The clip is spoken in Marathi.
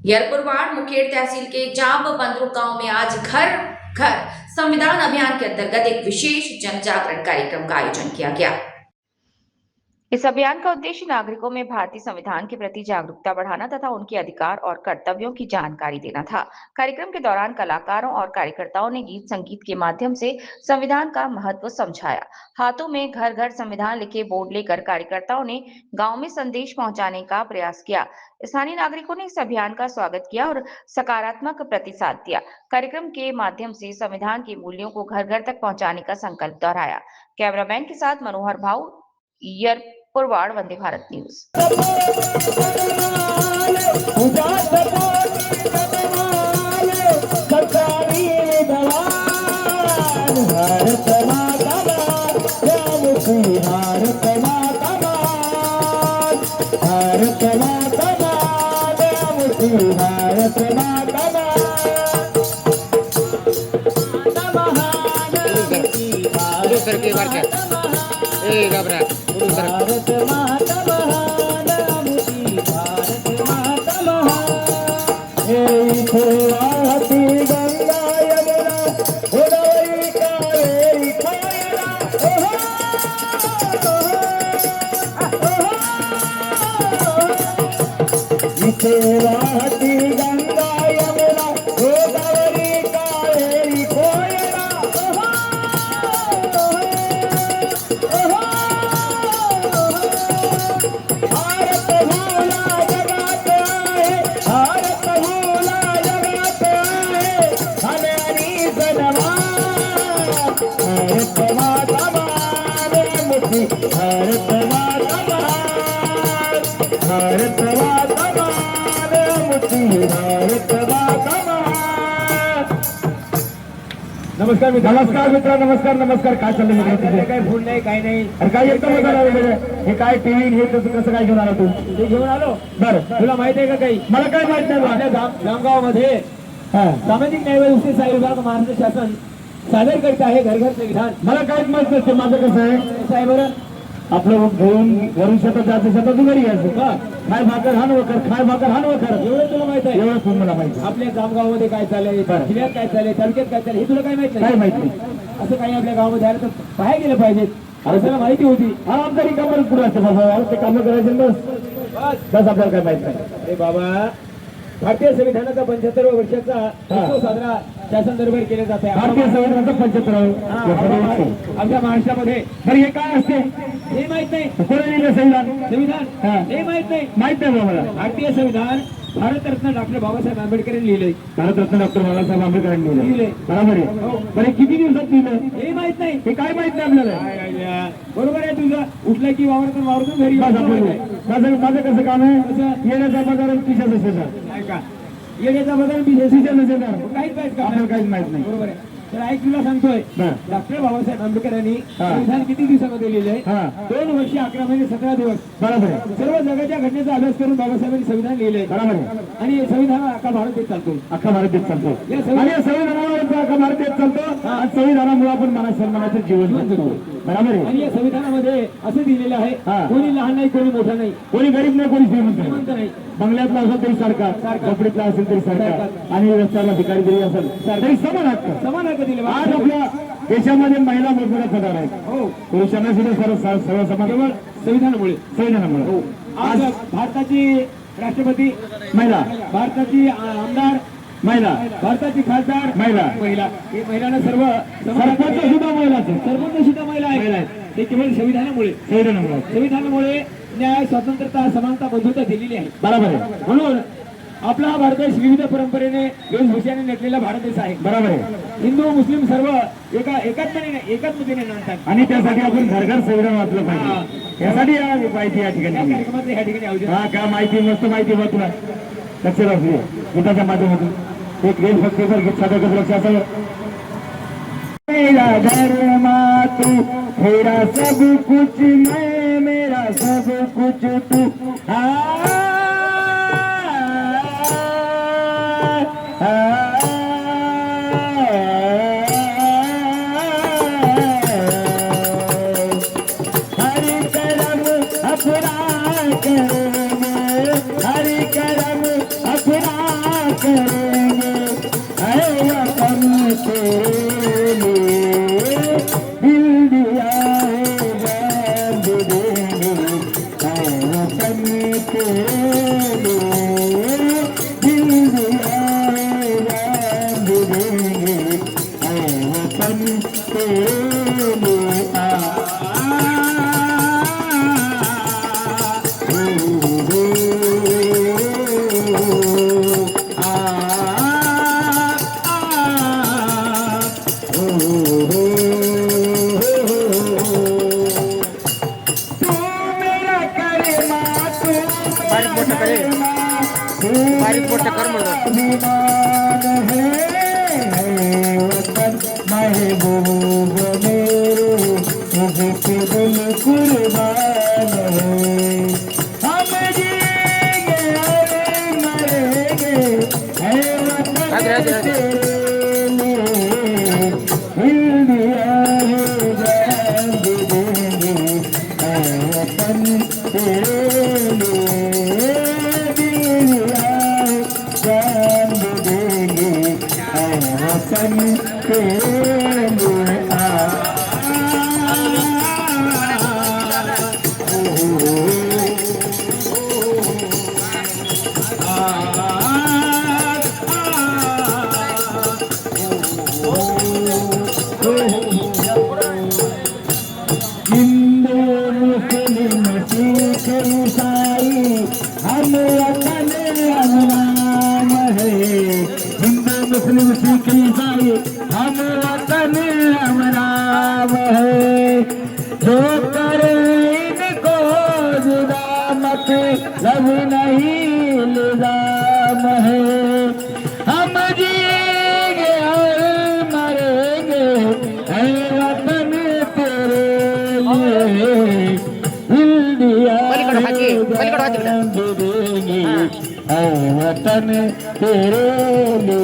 यरपुरवाड़ मुखेड़ तहसील के जाब बंदरू गांव में आज घर घर संविधान अभियान के अंतर्गत एक विशेष जन जागरण कार्यक्रम का आयोजन किया गया। इस अभियान का उद्देश्य नागरिकों में भारतीय संविधान के प्रति जागरूकता बढ़ाना तथा उनके अधिकार और कर्तव्यों की जानकारी देना था। कार्यक्रम के दौरान कलाकारों और कार्यकर्ताओं ने गीत संगीत के माध्यम से संविधान का महत्व समझाया। हाथों में घर घर संविधान लिखे बोर्ड लेकर कार्यकर्ताओं ने गांव में संदेश पहुंचाने का प्रयास किया। स्थानीय नागरिकों ने इस अभियान का स्वागत किया और सकारात्मक प्रतिसाद दिया। कार्यक्रम के माध्यम से संविधान के मूल्यों को घर घर तक पहुंचाने का संकल्प दोहराया। कैमरामैन के साथ मनोहर भाऊ, यरपुरवाड़, वंदे भारत न्यूज। करके बार क्या ए घबरा भारत माता महान मुझी भारत माता महान हे खोआती गंगा यमुना गोदावरी कावेरी कायरा वाहती गंगा यमुना गोदावरी कावेरी कोयरा भारत भूला जगत आए, भारत भूला जगत आए, हमारी सनमान भारत माता मान मुझी भारत माता मान भारत माता मान मुझी भारत माता मान। नमस्कार मित्र, नमस्कार मित्र, नमस्कार नमस्कार. काय चाललंय मित्र तुझे? काय फोन नाही, काय नाही. अरे काय एकदम मजा आली. हे काय टीव्ही हे कसं काय घेऊन आला तू? ते घेऊन आलो. बरं, तुला माहिती आहे का काही? मला काय माहित नाही. आपल्या जामगावमध्ये सामाजिक न्याय व विशेष विभाग महाराष्ट्र शासन सादर करत आहे घर घर संविधान. मला काहीच माहित नसते. माझं कसं आहे साहेब, बरं आपलं घरून शेतात जायचं, शेतातून घरी यायचं का? खाय भाकर हान वखर, खाय भाकर हान वखर, एवढं तुला माहित आहे? एवढं तुम्हाला माहिती. आपल्या जामगावमध्ये काय चाललंय, जिल्ह्यात काय चाललंय, तालुक्यात काय चाललंय, हे तुला काय माहित नाही? काय माहित नाही. असं काही आपल्या गावामध्ये आलं तर पाहायला गेलं पाहिजे. आपल्याला माहिती होती. हा आमचा रिकामच पुढे असते बाबा, ते कामं करायचे बस आपल्याला काय माहित नाही. अरे बाबा, भारतीय संविधानाचा 75व्या वर्षाचा उत्सव साजरा शासन दरबार केला जात आहे. भारतीय संविधानाचा 75 आमच्या महाराष्ट्रामध्ये. बरं हे काय असते हे माहित नाही. कोणी लिहिलं संविधान? हे माहित नाही. माहित नाही मला. भारतीय संविधान भारतरत्न डॉक्टर बाबासाहेब आंबेडकरांनी लिहिलंय. भारतरत्न डॉक्टर बाबासाहेब आंबेडकरांनी लिहिलंय. बरोबर आहे. बरं किती दिवसात लिहिलं हे माहित नाही. हे काय माहित नाही आपल्याला. बरोबर आहे तुझं. उठलं की वावरतून घरी. माझं कसं काम आहे? येण्याचा बाजार पिशाचा शेजार का? येण्याचा बाजार पिशाचा शेजार काहीच माहित का? आपल्याला काहीच माहित नाही. बरोबर आहे. तर ऐक, तुला सांगतोय, डॉक्टर बाबासाहेब आंबेडकरांनी संविधान किती दिवसामध्ये लिहिलंय? 2 वर्ष 11 महिने 17 दिवस. बरोबर आहे. सर्व जगाच्या घटनेचा अभ्यास करून बाबासाहेबांनी संविधान लिहिलंय. बरोबर आहे. आणि संविधान अख्खा भारत देश चालतो. अख्खा भारत देश चालतो. या संविधानावर अख्खा भारत देश चालतो. आणि संविधानामुळे आपण सन्मानाचं जीवन जगतो. बरोबर आहे. आणि या संविधानामध्ये असं दिलेलं आहे, कोणी लहान नाही, कोणी मोठा नाही, कोणी गरीब नाही, कोणी श्रीमंत नाही, बंगल्यातला असेल तरी सरकार, झोपडीतला असेल तरी सरकार, आणि रस्त्याला भिकारी जरी असेल तरी समान हक्क दिले. आज आपल्या देशामध्ये महिला मोठमोठ्या पदावर आहेत. हो, पुरुषांना सुद्धा सर्व समान केवळ संविधानामुळे. हो. आज भारताची राष्ट्रपती महिला, भारताची आमदार महिला, भारताची खासदार महिला, हे महिलांना सर्व सरपंच सुद्धा महिला, सरपंच सुद्धा महिला आहेत. ते केवळ संविधानामुळे न्याय, स्वतंत्रता, समानता, बंधुता दिलेली आहे. बरोबर आहे. म्हणून आपला हा भारत देश विविध परंपरेने, वेशभूषाने नटलेला भारत देश आहे. बरोबर आहे. हिंदू मुस्लिम सर्व एकात्मतेने नांदतात. आणि त्यासाठी आपण घर घर संविधान वाचलं पाहिजे. यासाठी माहिती या ठिकाणी काय माहिती, मस्त माहिती बघ तुला लक्षात असू गीताच्या माध्यमातून एक देशभक्तीवर गीत सादर करत लक्ष असावं. मेरा धर्म तू, मेरा सब कुछ मैं, मेरा सब कुछ तू. हरि करम अपना करेंगे ऐ वतन तेरे लिए दिल दिया है जान दे देंगे ऐ वतन तेरे लिए दिल दिया है जान दे देंगे ऐ वतन तेरे लिए बारीक मोठं कर म्हणलं. महबूब मेरे मुझे दिल कुर्बान है हम जिएंगे और मरेंगे है वतन तेरे लिए दिल दिया है जान दे देंगे है वतन तेरे लिए दिल दिया है जान दे देंगे है वतन तेरे लिए हिंदू मुस्लिम सिख ईसाई हम वतन अमराम है हिंदू मुस्लिम सिख ईसाई हम वतन अमराम है जो करे इनको जुदा मत लब नहीं लिजाम है हम जिएंगे और मरेंगे है वतन तेरे लिए दिल दिया पलीकडं हाकी, पलीकडं हाकी बेटा. जान दे देंगे है वतन तेरे लिए